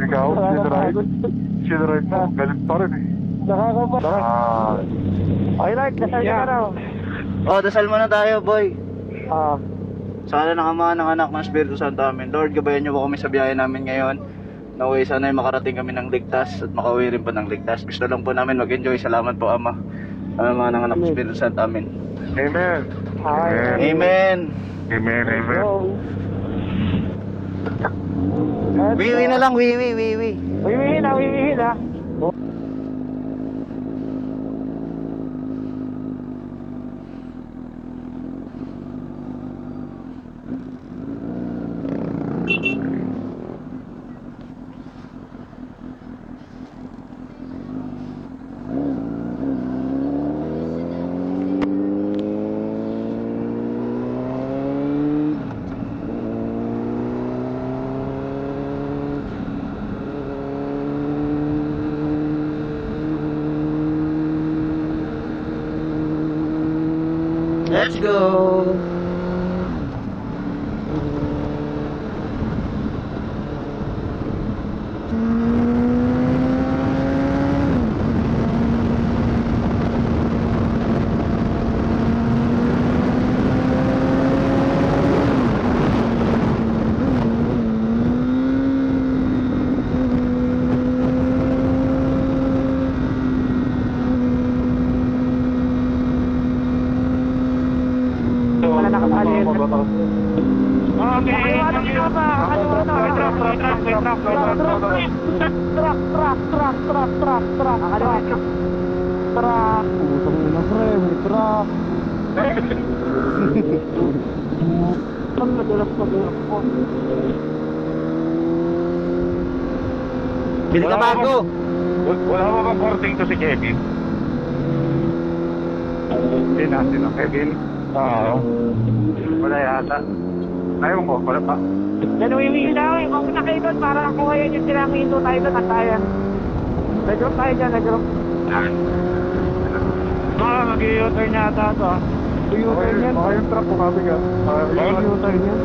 Ikaw, sinuride mo, galit pa rin eh. Nakakapa. Okay, Lord, dasal ka raw. Oh, dasal muna tayo, boy. Ah. Sa ngalan ng Ama, ng Anak, ng Espiritu Santo, amin. Lord, gabayan niyo po kami sa biyahe namin ngayon. Naway sana ay makarating kami ng ligtas at makauwi rin po ng ligtas. Gusto lang po namin mag-enjoy. Salamat po, Ama. Ama, ng Anak, ng Espiritu Santo, amin. Amen. Amen. Amen, amen. Wiwi na lang, wiwi. Wiwihin na. Let's go. Wala nakapali. Okay. Kaliwa pa. Truck. Utang na pre, may truck. Ang madalas po. Bili ka bago. Wala ba bang korting to si Kevin? Sino? Kevin? Oo. Wala yata. Ayaw ko, wala pa. Yan uwiwin na eh. Kung na kayo doon, para kung ngayon yung sinaming doon tayo doon at tayo. Nag-group tayo dyan, nag-group. Mag-i-u-turn yata ito ah. U-turn yan. Baka yung truck pumabi ka. U-turn yan.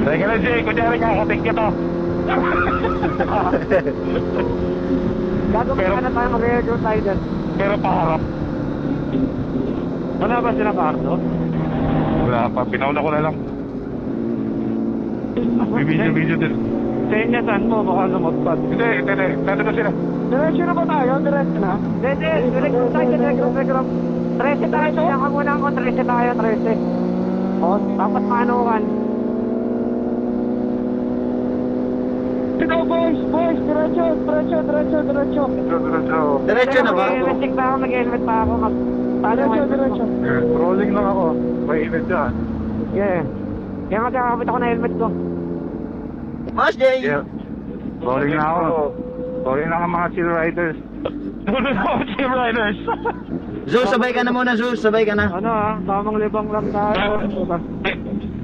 Teka lang Jay, kunyari kakatik ka to. Gagawin na tayo, mag-group tayo dyan. Pero paharap. Wala ba sila Cardo? Wala pa, pinauna ko na lang. May video din. Sa inyo, saan mo? Baka lumagpad. Hindi, nandito na sila. Diretso na ba tayo? Diretso na? Hindi, diretso tayo, diretso. 13 tayo, siya ka muna ako, 13 tayo, 13. O, dapat maanukan. Ito, boys, diretso. Diretso na ba? Mag-helmet pa ako. Diretso. Rolling lang ako. May init dyan. Yeah. Kaya magkakapit ako na helmet ko. Mas, Jay. Yeah. Rolling na ako. Rolling na ang mga chill riders. Rolling na ako chill riders. Zeus, sabay ka na muna, Zeus. Sabay ka na. Ano tamang libang lang tayo.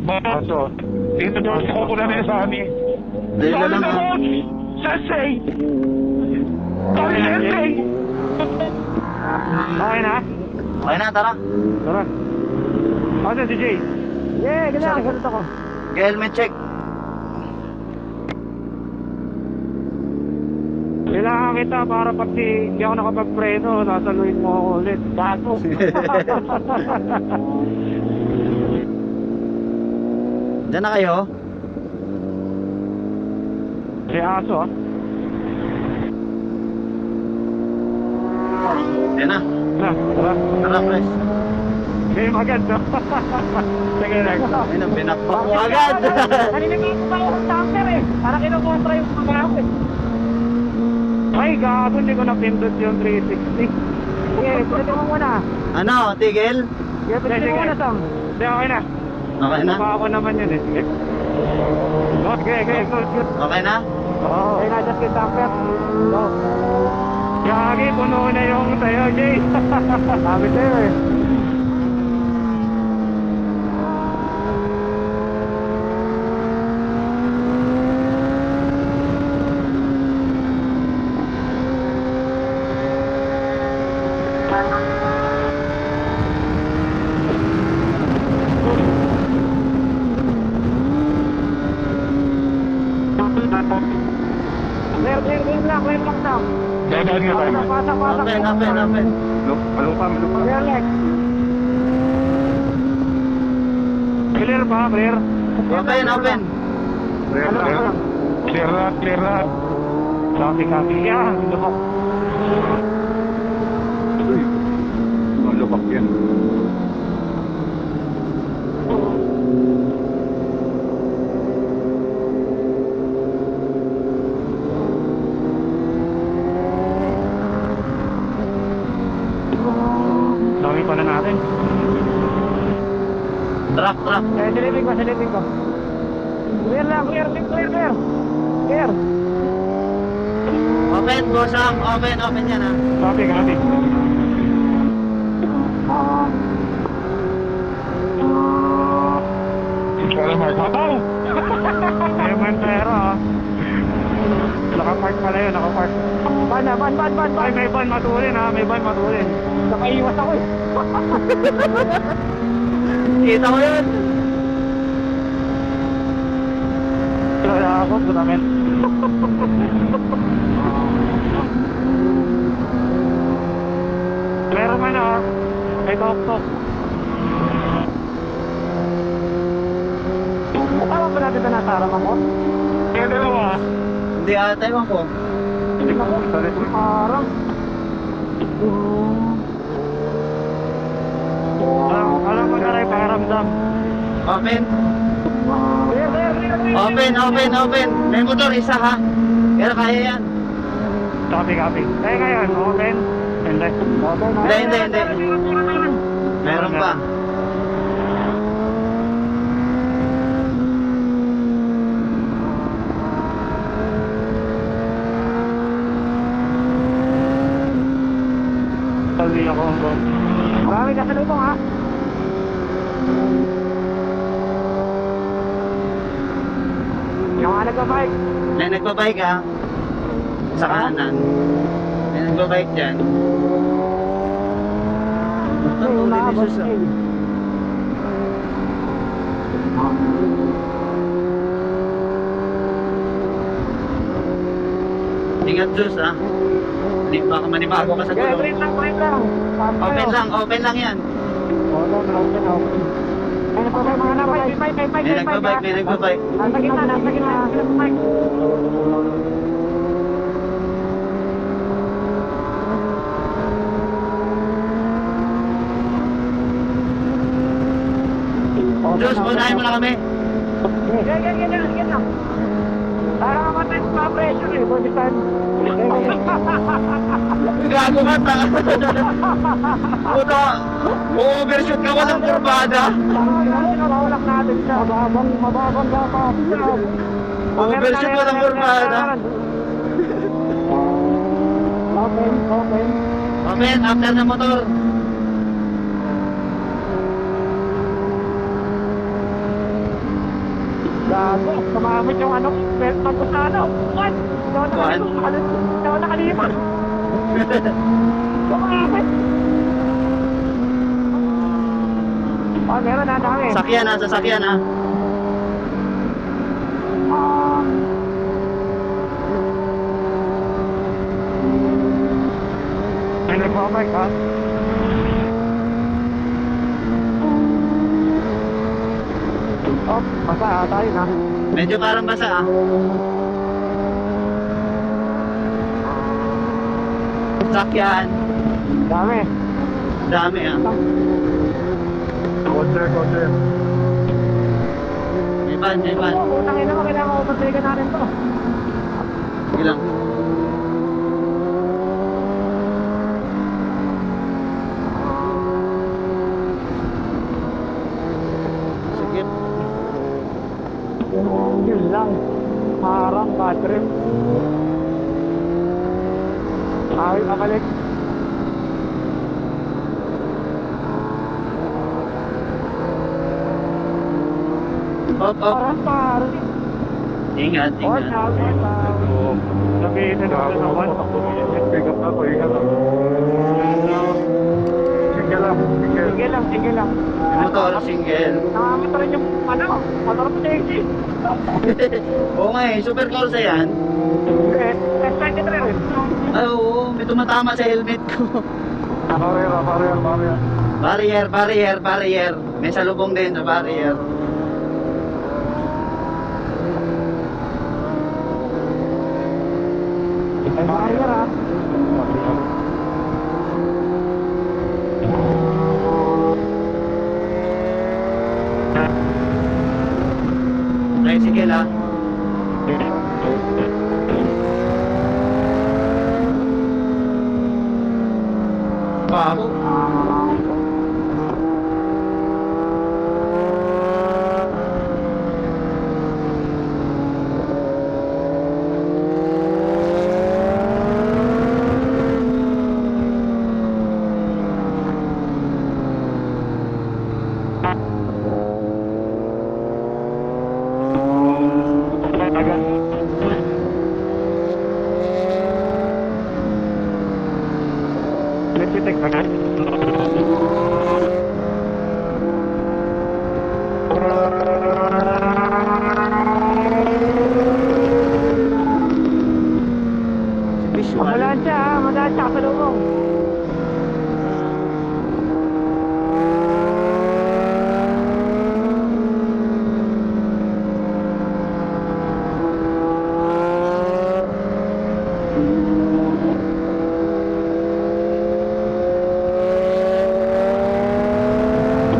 Baso. Dito doon ako ko na na sa amin. Dahil na lang. Sasay! Sasay! Okay na? Okay na, tara. Tara. Ano si Jay? Yeah, ganun ako. Helmet check. Kailangan kita para pag hindi ako nakapagpreno, sasaluhin mo ako ulit. Bago. Diyan na kayo. May aso ah. Diyan na. Tara. Tara, press. Game agad no? Sige lang. Ay, nang binakpak mo agad. Kanina nga ako tayo ng tamper eh. Parang kinukontra yung mga ako eh. Ay, gago, hindi ko napindot yung 360. Sige, pwede mo muna. Ano, tigil? Sige, pwede mo muna, Sam. Sige, okay na. Okay na? Baka ako naman yun eh. Sige. Okay, good. Okay na? Oo. Okay na, just get tamper. Go. Gagi, puno na yung tayo, Jay. Sabi sa'yo eh. clear lang daw. Dadaan nga tayo. Pasok. Open. Malupa. Clear Lex. Clear ba, clear? Open. Clear na. Copy. Yan, lubok. Uy, malubak yan. Dami pa na natin. Truck. Silipin ko. Clear lang, clear. Open, Bosang. Open yan ha. Copy. Kala Mark, mataw! Ay, man, pero ah. Nakapark pala yun, nakapark. Ban. Ay, may ban matulin ha, Nakaiwas ako eh. Kita ko yun. Wala ako, putamin. Meron man ah. May tok. Tama ba natin na natarang ako? Kaya dalawa. Hindi ata ewan ko. Hindi ako. Parang. Alam mo na rin pakiramdam. Open. Clear. Open. May motor isa ha. Pero kaya yan. Copy. Eh ngayon, open. Hindi. Hindi. Meron pa. Salvi ako. Marami ka sa lubong ha. Yung mga nagbabike. May nagbabike ha. Sa kanan. May nagbabike dyan. Basta Yung tuloy ni nakabot Sus, ah. eh. Ingat Sus ha. Baka manibago ka sa Kaya gulong. print lang. Open lang yan. Open. Ay, napabay mga nabay. May nagbabike. Nasa gitna. Sus, unahin mo na kami. Yan lang. Para kamatay sa pressure eh. Body stand. Gago ka ta. Puta, overshoot ka walang kurbada. Sinawawalak natin siya. Mababang gapa. Overshoot walang kurbada. Open. Open, after na motor. Gago, kumamit yung ano, belt pag sa ano. What? Daw nakalipat. Kumamit. Meron na dami. Sasakyan ha. May nagbabike ha? Oh, basa tayo na. Medyo parang basa ah. Sakyan. Dami ah. Coaster. May van. Utang ina mo, kailangan ko patrigan natin to. Sige lang. Sige. Yun lang. Parang bad trip. Ay, kabalik. Op. Parang. Ingat. Sabihin na naman. Pick up ako, ingat ako. Sige lang. Motor single. Nakamit rin yung motor po safety. Oo nga eh, super corsa yan. Test 93 rin. Ay, oo, may tumatama sa helmet ko. Barrier. Barrier. May salubong din sa barrier. Ay, barrier ha. Tricycle ha. Bago. Electric agad. Visual. Ambulansya ha, madaan siya sa lubong.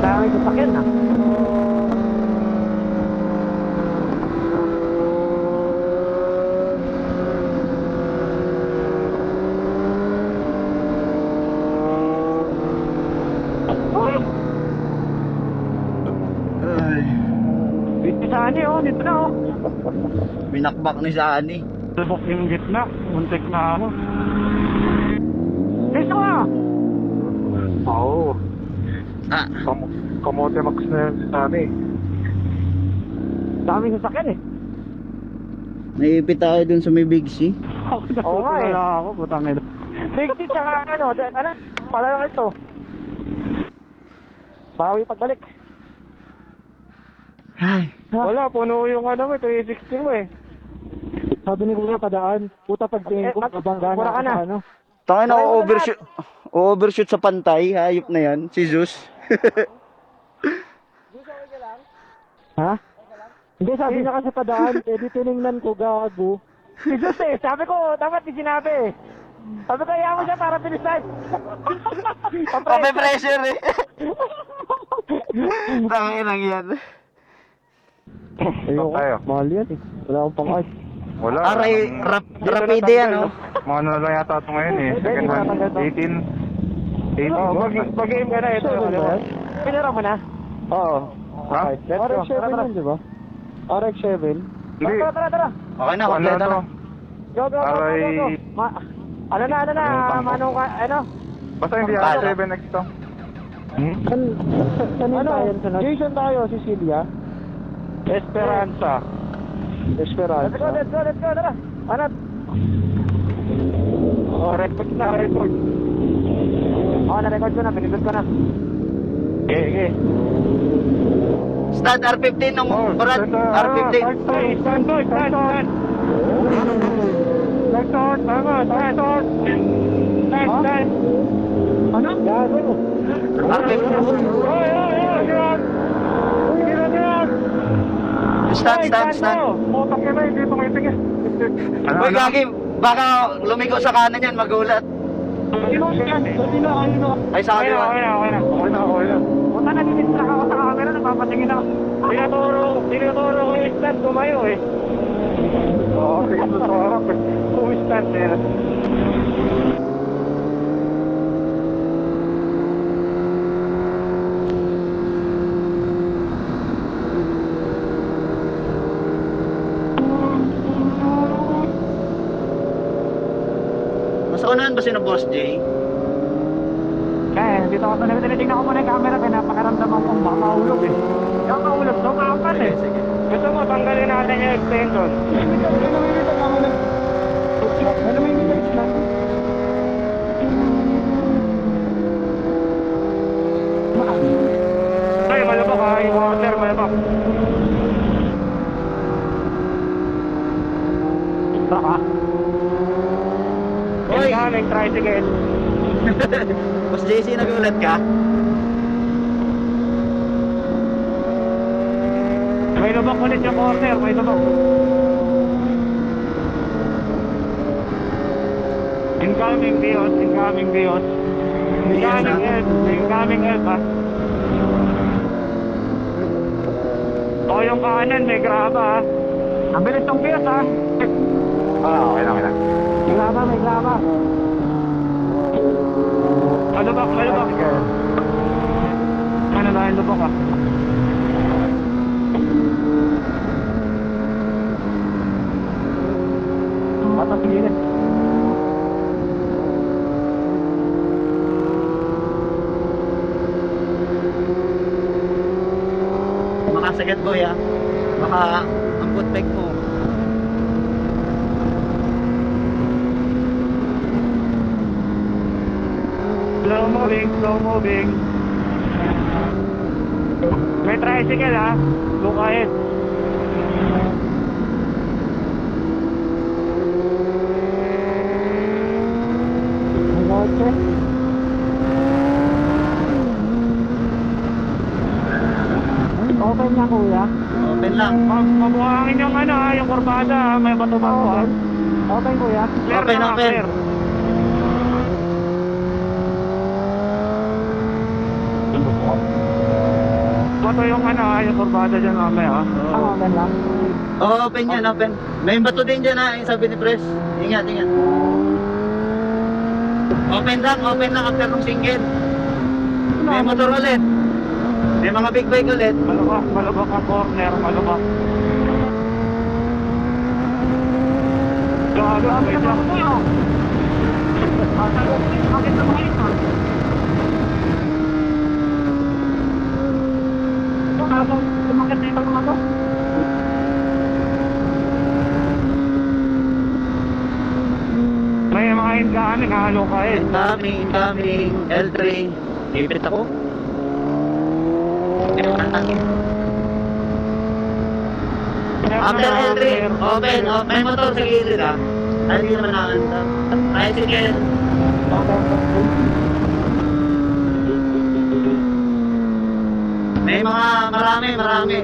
Daming sasakyan ha. Ay, Dito sa ani oh, dito na oh. binakbak ni Sani. Lubok yung gitna, muntik na ano. Dito ka! Oo. Ah, Kamote max na yan si Sani. Daming sasakyan eh. naipit tayo dun sa may Big C. Oo nga eh. Ako, putang ina. Big T tsaka ano, pala ito. Bawi pagbalik. Ay, Wala, puno yung ano mo, 360 mo eh. Sabi ni Kuya, padaan. Puta pagtingin ko, kabangga na ka na. Ano. tayo na Tayo na overshoot. Overshoot sa pantay, hayop na yan, si Zeus. Ha? Hindi, sabi niya kasi padaan, edi tinignan ko, gago. Si Diyos eh, sabi ko, dapat di sinabi eh. Sabi ko, ayaw mo siya para bilisan. Pape-pressure eh. Tangin lang yan. Ayoko. Tayo. Mahal yan eh. Wala akong pang-art. Wala. Aray, Dito rapide yan, natanggal, oh. Mga ano na lang yata ito ngayon eh. Second hand. 18. 18. Oo, mag-game ka na ito. Pinira mo na? Oo. Ha? RX-7 yun, di ba? RX-7. Hindi. Tara. Okay na, Ano kompleto to? na. Go. Aray. Ano na, manong ka, ano? Basta hindi Pala. ako 7 next to. Ano? Jason tayo, Cecilia. Esperanza. Let's go, tara. Ano? Oh, record. Na-record ko na, pinindot ko na. Okay. Stand R15 nung Brad, R15. Stand. Stand. Ano? Gago. R15. Stand. Motak ka na, hindi tumitingin. Uy, Gagi, baka lumigo sa kanan yan, magulat. Ay, sa akin. Okay na. Punta na, nititra ka ako sa camera, napapatingin ako. Tinuturo ko yung stand, tumayo eh. Oo, sige sa harap eh. Kung stand eh. Nasa unahan ba si na Boss J? Kaya, dito ako talaga tinitingnan ko muna yung camera, kaya napakaramdaman kong baka mahulog eh. Yung mahulog, no, kakapal eh. Gusto mo, tanggalin natin yung extension. Ay, malabak ha, yung water, malabak. Baka. incoming tricycle. Boss JC, nagulat ka? May lubak ulit yung corner, may lubak. Incoming Dios, incoming Dios. Incoming help ha. O yung kanan, may graba ha. Ang bilis ng Dios ha. Okay lang, okay lang. May graba, may graba. Malubak, malubak. Ano dahil lubak ha? Batas gilid. Makasagat boy ah. Baka ang putpeg mo. Slow moving, slow moving. May tricycle ha. Look ahead. May kotse. Open niya kuya. Open lang. Mabuhangin yung ano ha, yung kurbada ha. May bato-bato ha. Open kuya. Clear Open, na, open. clear. Bato yung ano ha, yung kurbada dyan mamaya ha. Open lang. Oo, open yan, open. May bato din dyan ha, yung sabi ni Pres. Ingat, ingat. Open lang after ng single. May motor ulit. May mga big bike ulit. Malubak, malubak ang corner, malubak. Gago, may jump mo. Bakit naman ito? Tumakit na ito mga to. May mga incoming, halo ka eh. Incoming, L3. Ipit ako. After L3, open. May motor sa gilid ah. Hindi naman nakakanta. Tricycle. May mga marami.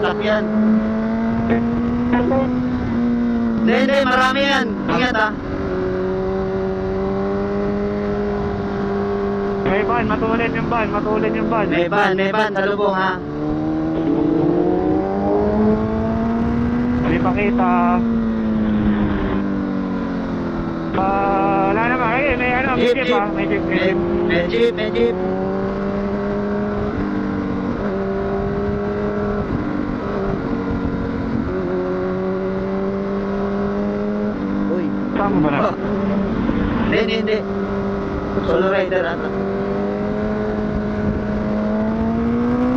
Sakyan. Hindi, marami yan. Ingat ah. May van, matulin yung van. May van, sa lubong ha. Hindi pa kita. Wala naman, eh, may ano, may jeep ha. May jeep. May jeep. Uy. Saan mo ba na? Hindi. Solo rider ata.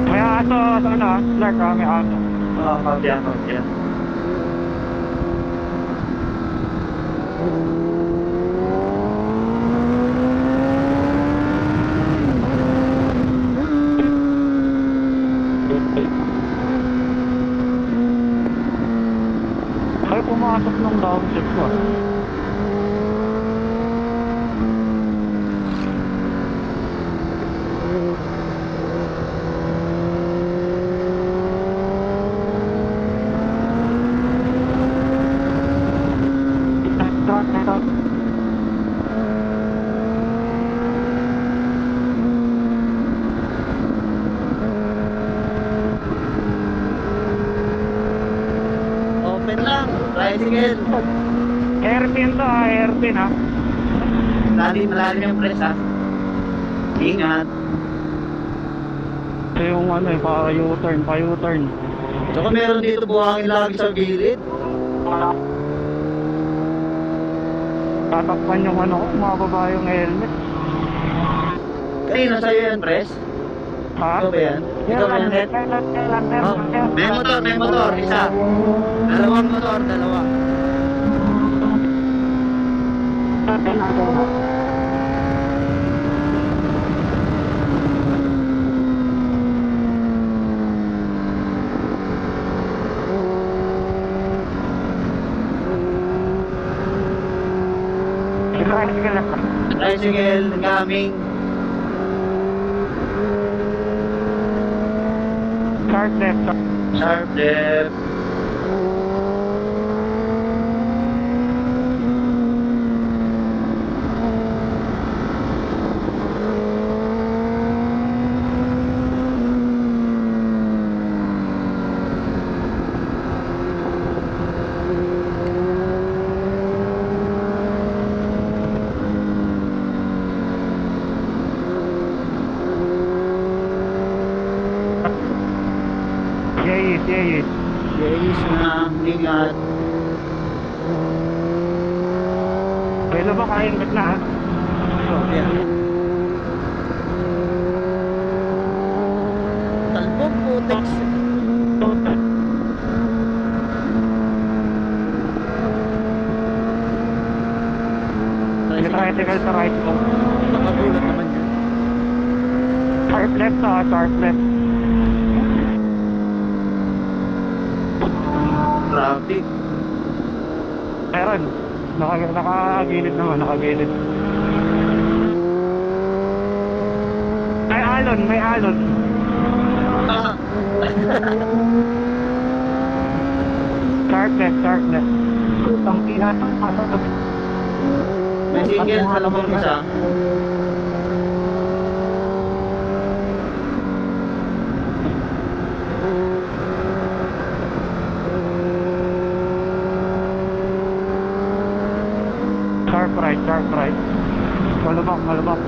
May aso sa ano ha, Clark ha, may aso. Oo, pabya. Ay, pumasok ng downshift ko. Open lang. Tricycle. Airpin to ha, airpin ha. Malalim yung press ha. Ingat. Ito yung ano eh, pa-U-turn. Tsaka meron dito buhangin lagi sa gilid. Tatakpan yung ano ko, mababa yung helmet. Kanina sa'yo yan, press? Ha? Ikaw ba yan? Ikaw ba yan, Net? Oh, may motor, isa. Dalawang motor, dalawa. tricycle na. Tricycle, coming. Sharp left. Sharp left. Yes. Yes na, ingat. Pwede ba kain ba't na? Yeah. Talbog po, text. May tricycle sa right mo. Nakagulat naman yun. Sharp left to, sharp left. Traffic. Meron. Nakagilid naman, nakagilid. May alon. Ah. Sharp left. Ang pihat. May single sa labang isa. Sharp right. Malubak.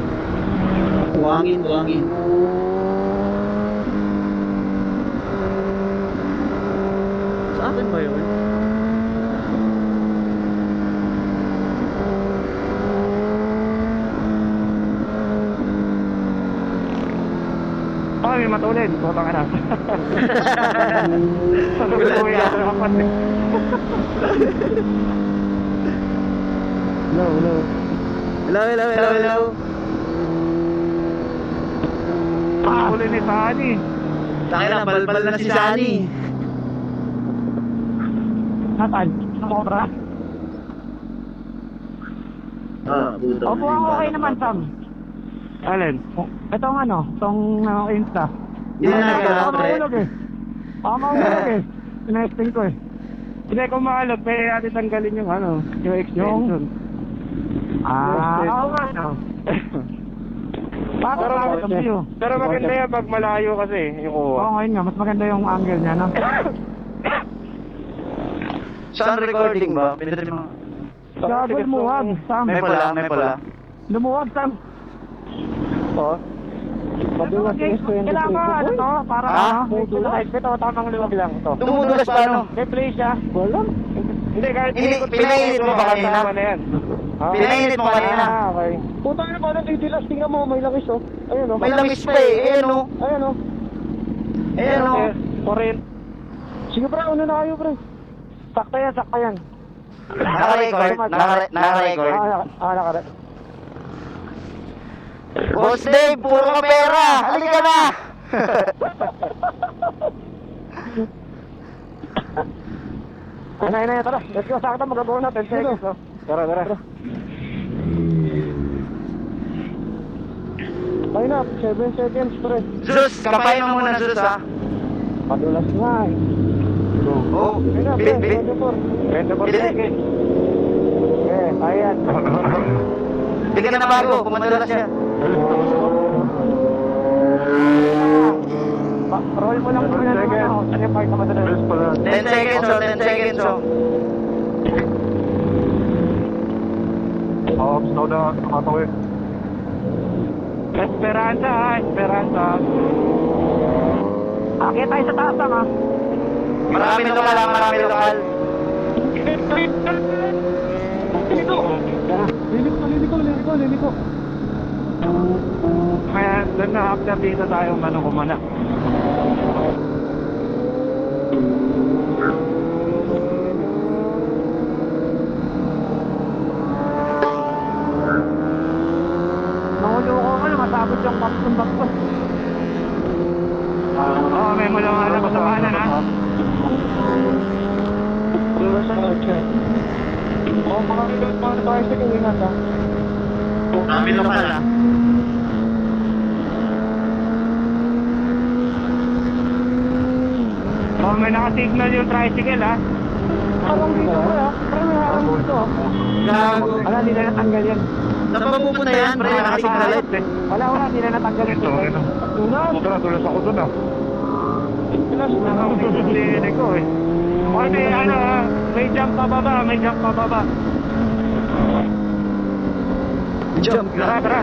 Buhangin. Sa akin ba yun? May matulin. Putang ina. Kuya, dapat eh. Hello. Hello. Huli ni Sani. Tayo na, balbal na si Sunny. Nasaan? Sa Cobra? Buto. Opo, okay naman, Sam. Alin? Itong itong Insta. Hindi na nagkala, pre. Mahulog eh. Sinesting ko eh. Hindi ko mahalog, may ati tanggalin yung yung extension. Oo nga, Pero maganda yan pag malayo kasi yung kuha. Oo, ngayon nga, mas maganda yung angle niya, no? Saan recording ba? Pinatry mo. Gago, lumuwag, Sam. May pala. Lumuwag, Sam. Oo. Kailangan para tamang luwag lang to. Tumudulas pa ano? May play siya. Wala. Hindi, kahit pinainit mo ba kanina? Pinainit mo kanina? Okay. Puta na ba ng titilas? Tingnan mo, may langis oh. Ayun oh. May langis pa eh. Ayun oh. Korean. Sige pre, una na kayo pre. Sakta yan. Naka-record? Naka-record? Naka-record. Boss Dave, puro ka pera! Halika na! Ay, tara. Let's go, sakta mag-go na 10 seconds. Tara. Ay na, 7 seconds pre. Zeus, kapain mo muna Zeus ha. Padulas nga eh. Oh, Ay na, 24 seconds. Ayan. Bili ka na bago, pumadulas siya. Roll mo lang muna naman. Ano yung part na madalas? 10 seconds oh, 10 seconds oh. Slow down, tumatawid. Esperanza. Akit tayo sa taas ha. Marami lokal. Liliko. Kaya doon na after dito tayo kumana. Mahuloko ko na masabot yung bakto. Oo, may mulungan ako sa kanan ha. Mga tayo sa kalingan ha. Kami lokal ah. Oh, may naka-signal yung tricycle ha. Parang dito ko parang may harang dito. Gago. Wala, hindi na natanggal yan. Saan pa pupunta yan? Pre, nakasignalit. Wala, hindi na natanggal yan. Ito, ito. Tunas! Tulas ako dun ah. Tunas na ako. Hindi ko eh. Okay, may ano ah, may jump pababa, may jump pababa. Jump Tara, tara.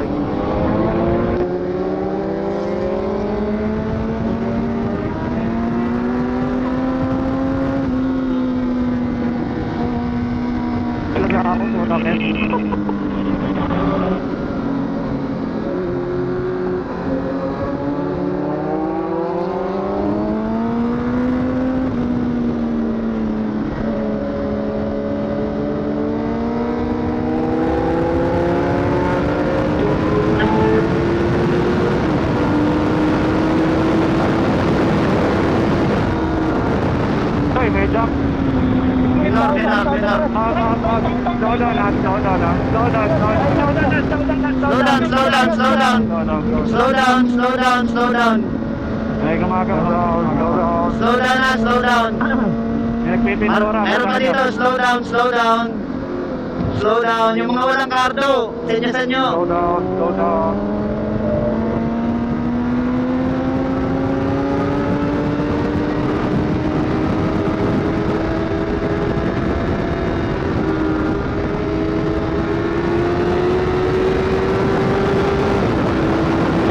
Talaga ako, puta men. Ay, may jump. Minor. Slow down. Slow down. Ay, gumagawa. Slow down. May nagpipintura. Meron pa dito, slow down. Slow down. Yung mga walang kardo, senyasan nyo. Slow down.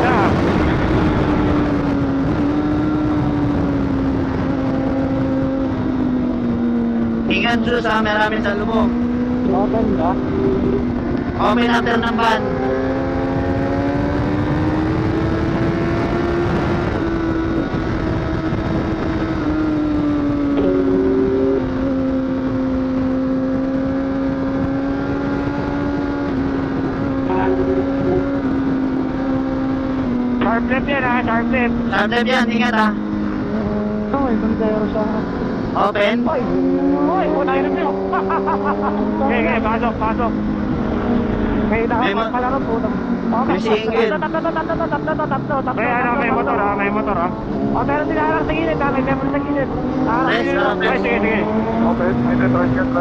Yeah. Ingat Diyos ha, maraming sa lubog. Open ba? Open after ng van. Sharp left yan ha, sharp left. Sharp left yan, ingat ha. Oo, ibang tayo sa... Open. Hoy, puta yun nyo. Okay, pasok. May May nakapagpalaro po. may single. May ano, may motor ha. O, meron sila harang sa gilid, may meron sa gilid. Yes, Ay, sige. Okay, may transient.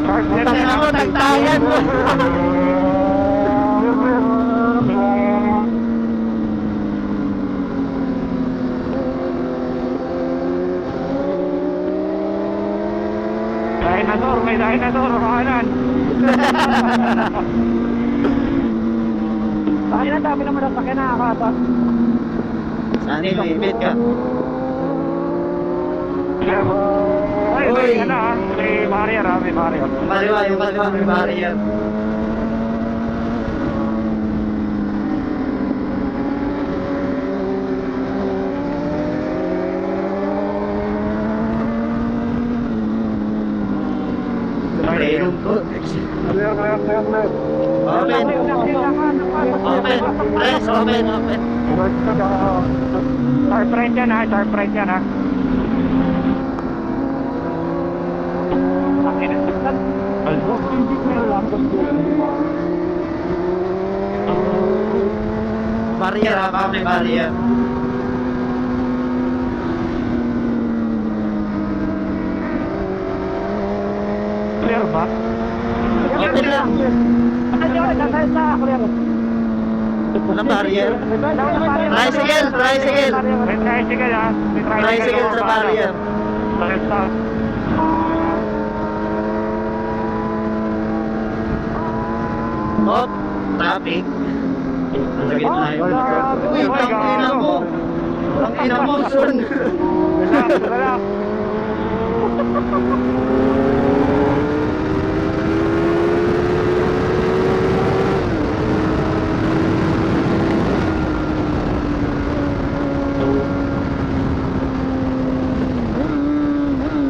Sharp left Tangin ako, tagtayan mo. May dinosaur, kanan. Ay, ang dami naman ang sakyan nakakata. Saan yung limit ka? Ay, may ano ha, may barrier ha, may barrier. Yung kaliwa, may barrier. Clear. Open. Sharp right yan ha. Barrier ha, baka may barrier. Clear ba? Open lang. Walang barrier. Tricycle. May tricycle ha. Tricycle sa barrier. Basta. Oh, traffic. Nasa gitna yun. Uy, tangina mo. Tangina mo, son. Relax.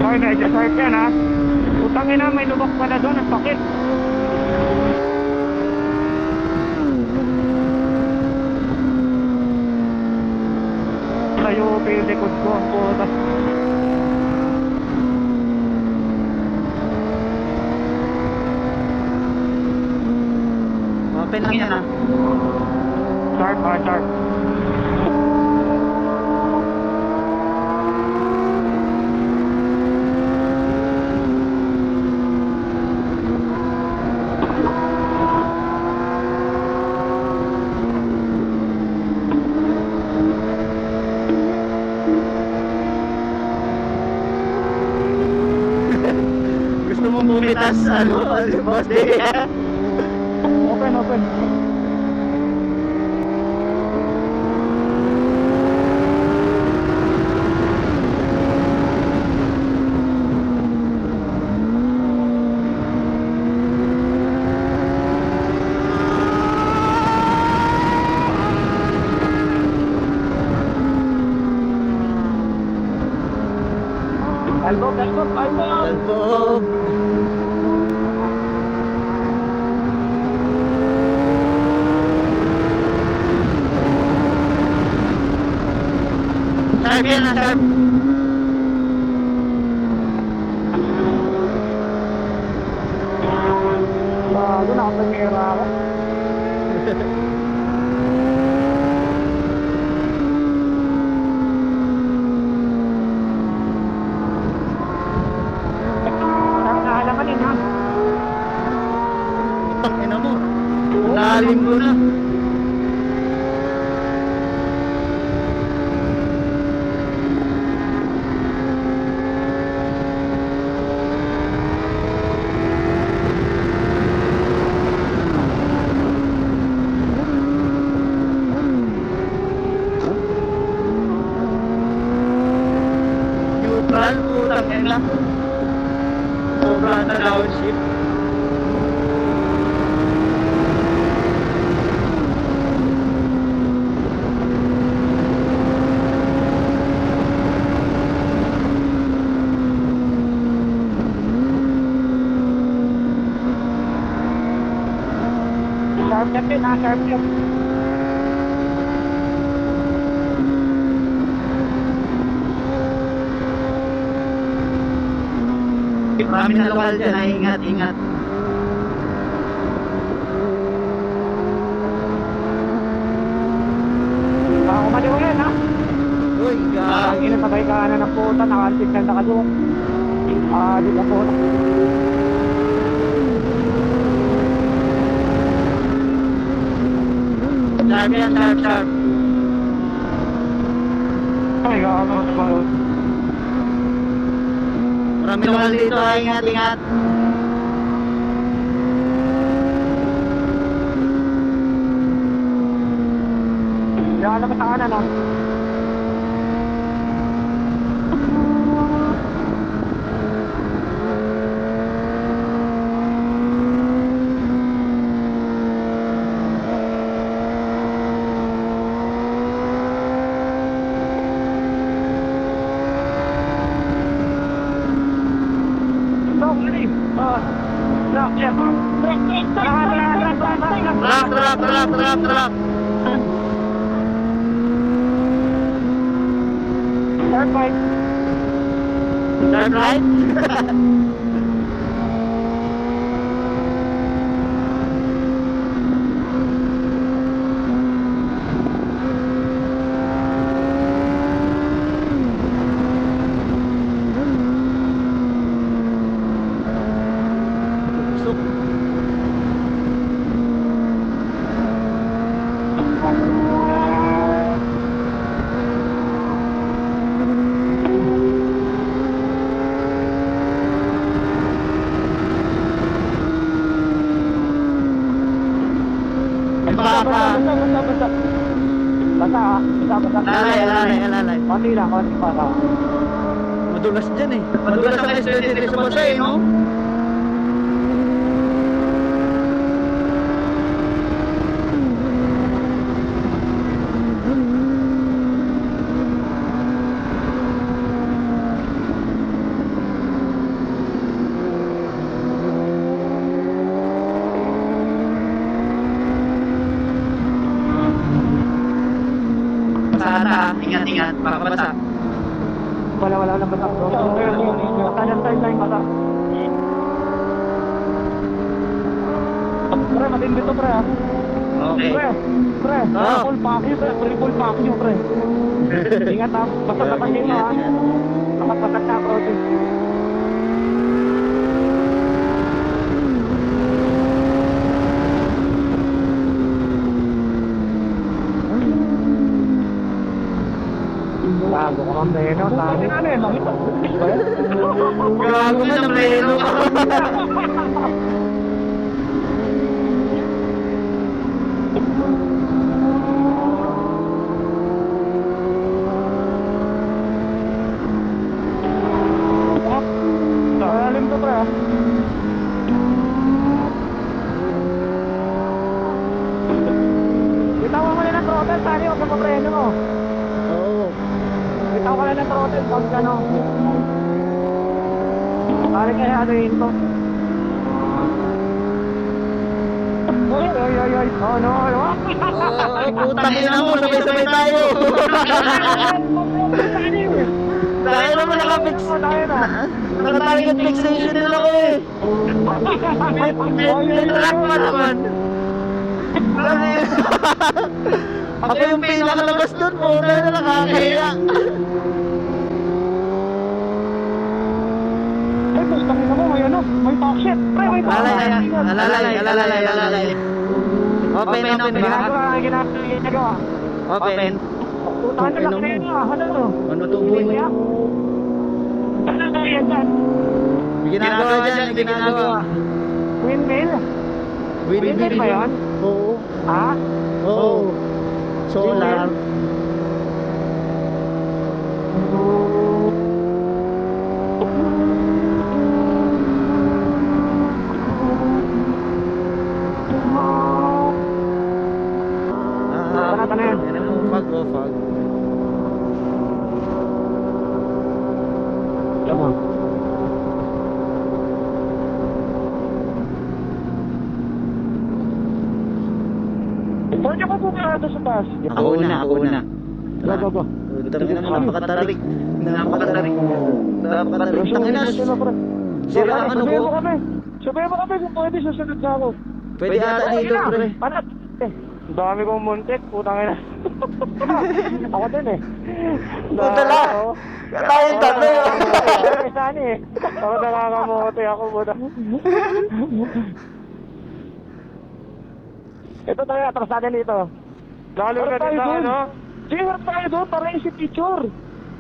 Okay, medyo sharp yan ha. Utangin na, may lubak pala doon, ang sakit. Tayo, PLD open lang yan ah. Sharp, sharp. Gusto mong bumitas, ano, boss day. Open. Albog. Talbog. Sharp yan ah, sharp. Bago nakapagkira ako. Nakakalaman ha. Ina mo. Lalim ko na. Neutral, putang ina. Sobrang na downshift. Sharp yan. Marami na lokal dyan, ay ingat. Kumaliwa yan ha. Uy, gagi. Ang patay ka na ng puta, nakaantik na nakaduk. Di ka po. Sharp yan, sharp. Ay, gagawin. Marami lokal dito, ay ingat. Diyan na sa kanan ha. Trap. Turn right. Basta. Alalay. Konti lang, para. Madulas dyan eh. Madulas ang S23 sa bosa eh, no? Sana, ingat, baka basa. Wala lang basta. Kanan side line basta. Pre, matindi to pre ha. Okay. Pre, full pack yun, pre. Full pack yun, pre. Ingat ha. Basta tapasin mo ha. Nakapasag na ako. Bago ko ang meno, sabi na rin. Gago ka ng pleno. Malalim to, pre. Bitaw mo na ng throttle, sari, huwag ka papreno mo. Oo. Bitaw ka na ng throttle, pag gano'n. Pare kaya ano yun to? Oy, oy, oy, oy. Oh, no, no. Putang ina mo, sabay-sabay tayo. Tayo naman nakapix. Nakatarget fixation din ako eh. May track pa naman. Ako yung pinakalabas dun po, dahil na nakakahiya. Ay, gusto mo, may ano, may talk shit. Pre, may talk shit. Alalay. Open. Ginagawa, ginagawa. Open. Putang na lang na yun ah, ano? Ano tubo mo? Ano na yan dyan? Ginagawa dyan, ginagawa. Windmill? Windmill ba yun? Oo. Ha? Oo. Solar. Ano yan? Fog. Tama. Pwede ka po ba ito sa taas? Ako una. Go. Tangina mo, napakatarik. Tangina. Sira ang ano ko. Sabihin mo kami kung pwede susunod na ako. Pwede ata dito, pre. Panat! Ang dami kong muntik, putang ina. Ako din eh. Puta na! Tayong tatlo! Saan eh? Ako nakakamote ako, puta. Ito tayo, atrasada nito. Lalo na dito, ano? Sige, harap tayo doon para yung si picture.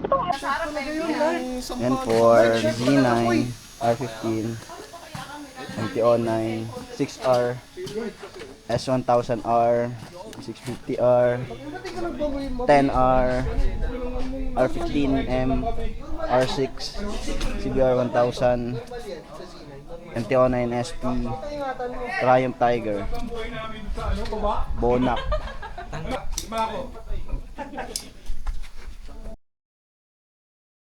Ito, Yan for Z9, R15, MT-09, 6R, S1000R, 650R, 10R, R15M, R6, CBR1000, MT-09 SP, Triumph Tiger, Bonac.